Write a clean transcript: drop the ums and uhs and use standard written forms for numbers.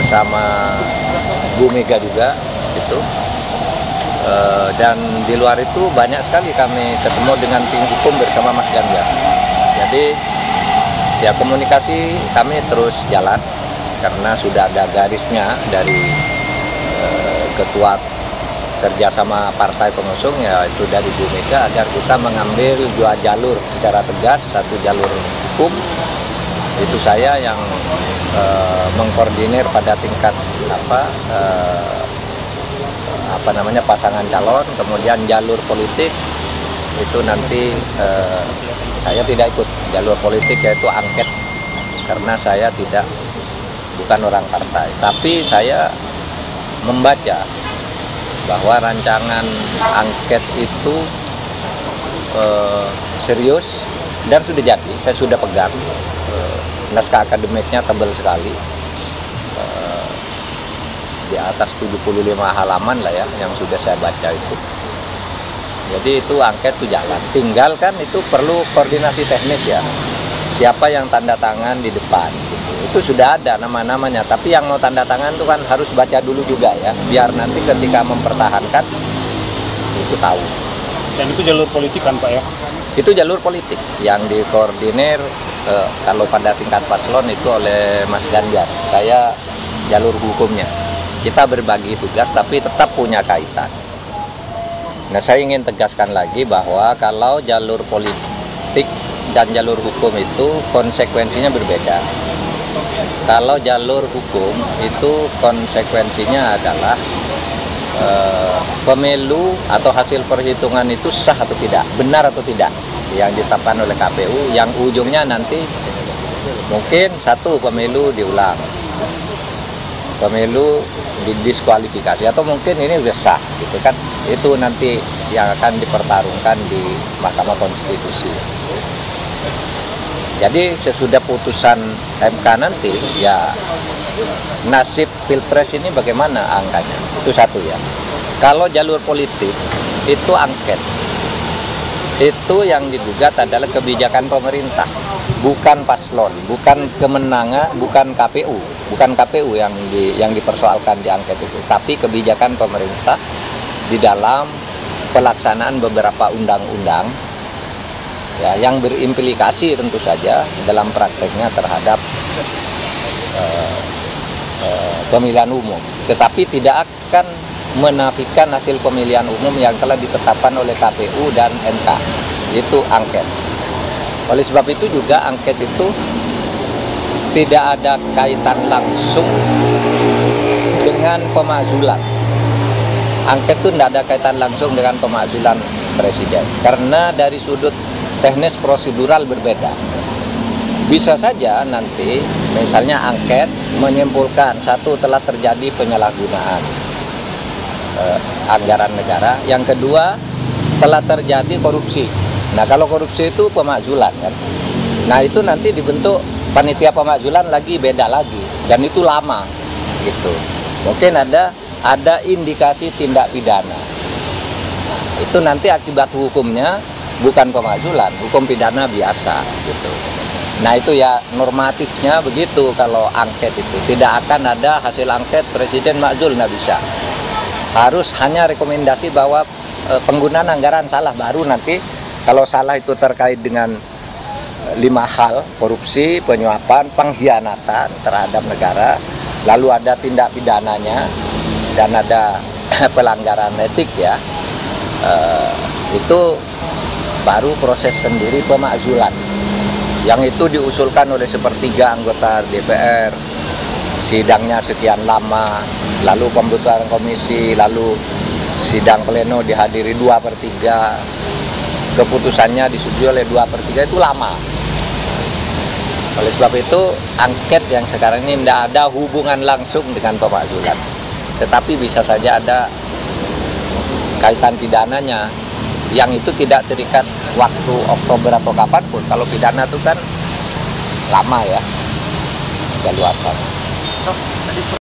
bersama Bu Mega juga gitu. Dan di luar itu banyak sekali kami ketemu dengan tim hukum bersama Mas Ganjar. Jadi ya komunikasi kami terus jalan karena sudah ada garisnya dari ketua kerjasama partai pengusung, yaitu dari Bu Mega, agar kita mengambil dua jalur secara tegas. Satu jalur hukum, itu saya yang mengkoordinir pada tingkat pasangan calon. Kemudian jalur politik itu nanti saya tidak ikut jalur politik, yaitu angket, karena saya bukan orang partai. Tapi saya membaca bahwa rancangan angket itu serius dan sudah jadi. Saya sudah pegang naskah akademiknya, tebal sekali, di atas 75 halaman lah ya yang sudah saya baca itu. Jadi itu angket itu jalan, tinggal kan itu perlu koordinasi teknis ya, siapa yang tanda tangan di depan gitu. Itu sudah ada nama-namanya, tapi yang mau tanda tangan itu kan harus baca dulu juga ya, biar nanti ketika mempertahankan itu tahu. Dan itu jalur politik kan Pak ya? Itu jalur politik yang dikoordinir kalau pada tingkat paslon itu oleh Mas Ganjar. Saya jalur hukumnya. Kita berbagi tugas tapi tetap punya kaitan. Nah, saya ingin tegaskan lagi bahwa kalau jalur politik dan jalur hukum itu konsekuensinya berbeda. Kalau jalur hukum itu konsekuensinya adalah pemilu atau hasil perhitungan itu sah atau tidak, benar atau tidak, yang ditetapkan oleh KPU, yang ujungnya nanti mungkin satu pemilu diulang, pemilu didiskualifikasi, atau mungkin ini udah sah gitu kan. Itu nanti yang akan dipertarungkan di Mahkamah Konstitusi. Jadi sesudah putusan MK nanti ya nasib Pilpres ini bagaimana angkanya, itu satu ya. Kalau jalur politik itu angket, itu yang digugat adalah kebijakan pemerintah, bukan paslon, bukan kemenangan, bukan KPU yang dipersoalkan di angket itu, tapi kebijakan pemerintah di dalam pelaksanaan beberapa undang-undang ya, yang berimplikasi tentu saja dalam prakteknya terhadap pemilihan umum, tetapi tidak akan menafikan hasil pemilihan umum yang telah ditetapkan oleh KPU dan MK, itu angket. Oleh sebab itu juga angket itu tidak ada kaitan langsung dengan pemakzulan. Angket itu tidak ada kaitan langsung dengan pemakzulan presiden, karena dari sudut teknis prosedural berbeda. Bisa saja nanti misalnya angket menyimpulkan satu, telah terjadi penyalahgunaan anggaran negara, yang kedua telah terjadi korupsi. Nah, kalau korupsi itu pemakzulan kan. Nah, itu nanti dibentuk panitia pemakzulan lagi, beda lagi, dan itu lama gitu. Mungkin ada indikasi tindak pidana. Nah, itu nanti akibat hukumnya bukan pemakzulan, hukum pidana biasa gitu. Nah, itu ya normatifnya begitu. Kalau angket itu tidak akan ada hasil angket presiden makzul, nggak bisa. Harus hanya rekomendasi bahwa penggunaan anggaran salah, baru nanti kalau salah itu terkait dengan 5 hal: korupsi, penyuapan, pengkhianatan terhadap negara, lalu ada tindak pidananya dan ada pelanggaran etik ya, itu baru proses sendiri pemakzulan, yang itu diusulkan oleh sepertiga anggota DPR, sidangnya sekian lama, lalu pembentukan komisi, lalu sidang pleno dihadiri 2/3, keputusannya disetujui oleh 2/3, itu lama. Oleh sebab itu angket yang sekarang ini tidak ada hubungan langsung dengan pemakzulan, tetapi bisa saja ada kaitan pidananya, yang itu tidak terikat waktu Oktober atau kapanpun. Kalau pidana itu kan lama ya, daluarsa.